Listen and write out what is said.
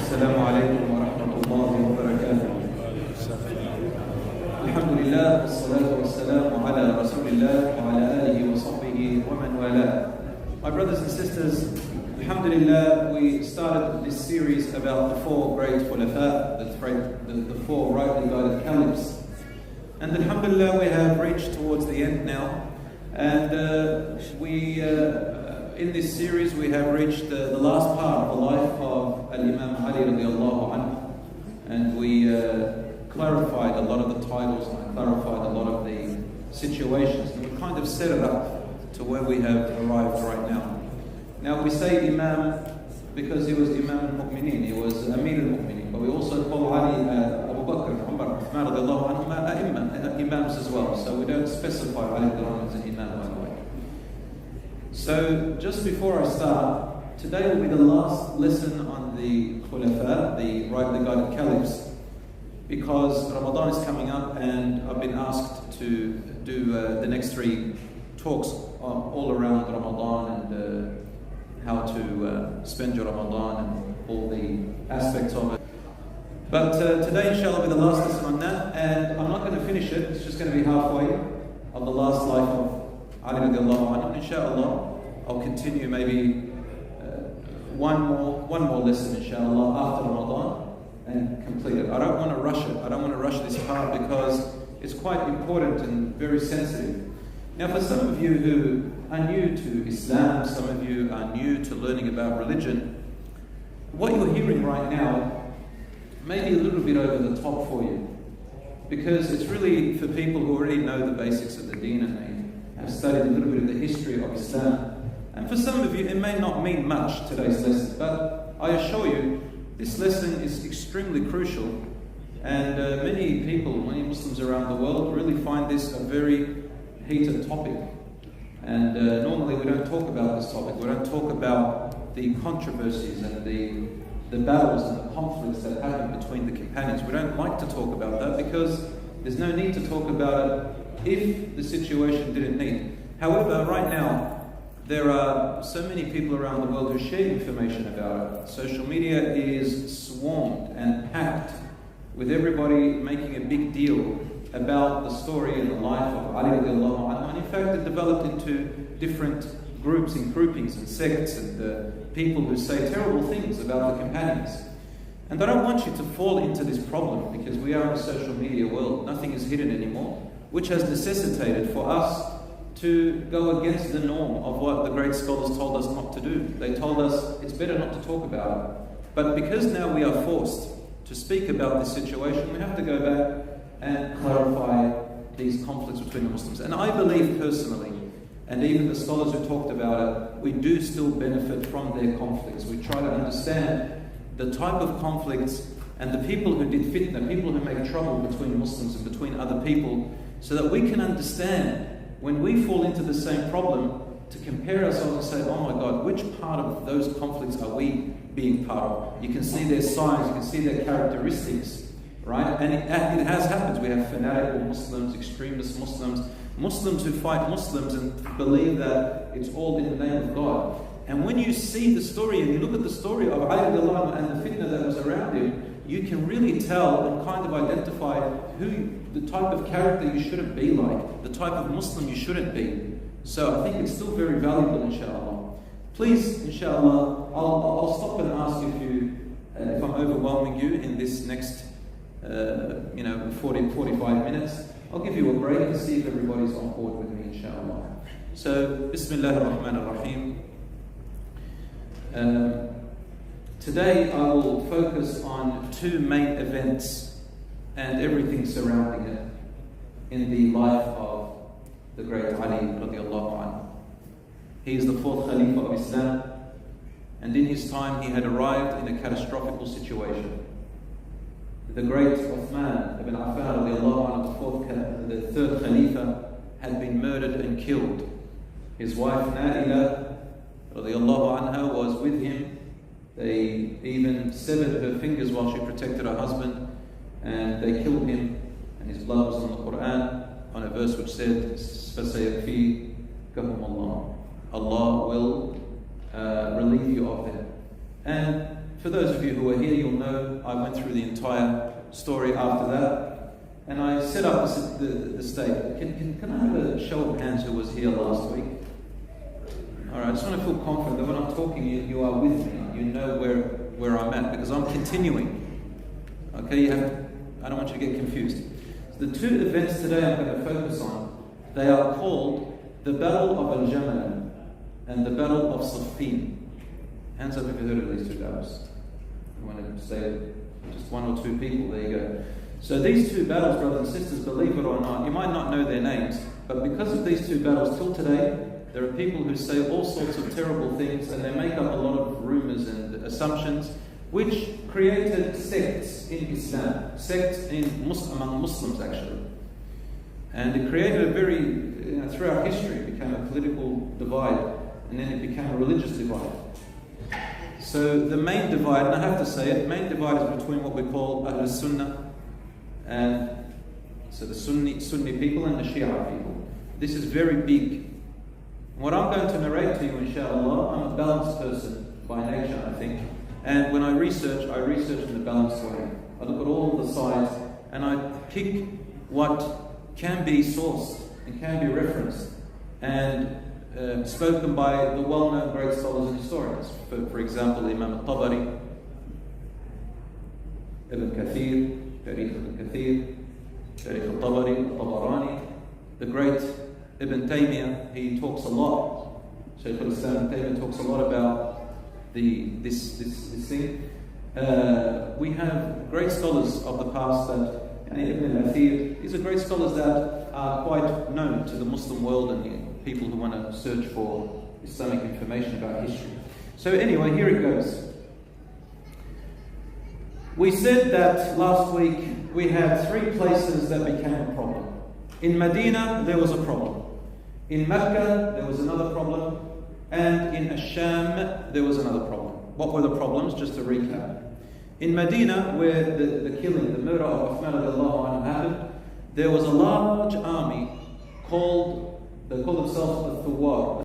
السلام عليكم ورحمة الله وبركاته. الحمد لله والصلاة والسلام على رسول الله وعلى آله وصحبه ومن والاه. My brothers and sisters, alhamdulillah, we started this series about the four great Khulafa, the four rightly guided caliphs. And alhamdulillah, we have reached towards the end now. And in this series we have reached the last part of the life of Al-Imam Ali radiallahu anhu, and we clarified a lot of the titles and clarified a lot of the situations, and we kind of set it up to where we have arrived right now. Now we say Imam because he was Imam al-Mu'mineen, he was Amir al-Mu'mineen, but we also call Ali Abu Bakr, Umar, Uthman radiallahu anhu imams as well, so we don't specify Ali radiallahu anhu as an Imam, by the way. So, just before I start, today will be the last lesson on the Khulafa, the rightly guided caliphs, because Ramadan is coming up and I've been asked to do the next three talks all around Ramadan and how to spend your Ramadan and all the aspects of it. But today, inshallah, will be the last lesson on that, and I'm not going to finish it, it's just going to be halfway of the last life of Ali radiallahu anhu. Inshallah, I'll continue maybe one more lesson, inshallah, after Ramadan and complete it. I don't want to rush it. I don't want to rush this part because it's quite important and very sensitive. Now, for some of you who are new to Islam, some of you are new to learning about religion, what you're hearing right now may be a little bit over the top for you, because it's really for people who already know the basics of the deen and they have studied a little bit of the history of Islam. And for some of you, it may not mean much, today's lesson, but I assure you, this lesson is extremely crucial, and many Muslims around the world really find this a very heated topic. And normally we don't talk about this topic, we don't talk about the controversies and the battles and the conflicts that happen between the companions. We don't like to talk about that because there's no need to talk about it if the situation didn't need. However, right now, there are so many people around the world who share information about it. Social media is swarmed and packed with everybody making a big deal about the story and the life of Ali radiallahu anhu. And in fact, it developed into different groups and groupings and sects and people who say terrible things about the companions. And I don't want you to fall into this problem, because we are in a social media world. Nothing is hidden anymore, which has necessitated for us to go against the norm of what the great scholars told us not to do. They told us it's better not to talk about it. But because now we are forced to speak about this situation, we have to go back and clarify these conflicts between the Muslims. And I believe personally, and even the scholars who talked about it, we do still benefit from their conflicts. We try to understand the type of conflicts and the people who did fitna, people who make trouble between Muslims and between other people, so that we can understand when we fall into the same problem, to compare ourselves and say, oh my God, which part of those conflicts are we being part of? You can see their signs, you can see their characteristics, right? And it has happened. We have fanatical Muslims, extremist Muslims, Muslims who fight Muslims and believe that it's all in the name of God. And when you see the story and you look at the story of Ali radiallahu anhu and the fitna that was around him, you can really tell and kind of identify the type of character you shouldn't be like, the type of Muslim you shouldn't be. So I think it's still very valuable, inshallah. Please, inshallah, I'll stop and ask if I'm overwhelming you in this next 45 minutes. I'll give you a break and see if everybody's on board with me, inshallah. So, Bismillah ar-Rahman ar-Rahim. Today I will focus on two main events and everything surrounding it in the life of the great Ali radiallahu anhu. He is the fourth Khalifa of Islam, and in his time he had arrived in a catastrophic situation. The great Uthman ibn Affan radiallahu anhu, the third Khalifa, had been murdered and killed His wife Naila radiallahu anha was with him. They even severed her fingers while she protected her husband, and they killed him, and his blood was on the Quran, on a verse which said, فَسَيَكْفِيكَهُمُ اللَّهُ. Allah will relieve you of them. And for those of you who are here, you'll know I went through the entire story after that, and I set up the state. Can I have a show of hands who was here last week? Alright, I just want to feel confident that when I'm talking, you are with me. You know where I'm at, because I'm continuing. Okay, I don't want you to get confused. So the two events today I'm going to focus on, they are called the Battle of Al-Jamal and the Battle of Siffin. Hands up if you've heard of these two battles. I want to say just one or two people, there you go. So these two battles, brothers and sisters, believe it or not, you might not know their names, but because of these two battles, till today, there are people who say all sorts of terrible things, and they make up a lot of rumors and assumptions, which created sects in Islam, sects among Muslims actually. And it created a very, throughout history, it became a political divide, and then it became a religious divide. So the main divide, and I have to say it, the main divide is between what we call Ahl Sunnah, and so the Sunni people and the Shia people. This is very big. What I'm going to narrate to you, inshallah, I'm a balanced person by nature, I think. And when I research in a balanced way. I look at all the sides, and I pick what can be sourced and can be referenced and spoken by the well-known great scholars and historians. For example, Imam al-Tabari, Ibn Kathir, Tarikh Ibn Kathir, Tarikh al-Tabari, al-Tabarani, the great Ibn Taymiyyah. He talks a lot. Sheikh al-Islam Ibn Taymiyyah talks a lot about this thing. We have great scholars of the past that Ibn al-Athir, these are great scholars that are quite known to the Muslim world and the people who want to search for Islamic information about history. So anyway, here it goes. We said that last week we had three places that became a problem. In Medina, there was a problem. In Mecca, there was another problem. And in Asham, there was another problem. What were the problems? Just to recap. In Medina, where the killing, the murder of Uthman happened, there was a large army they call themselves the Thuwar.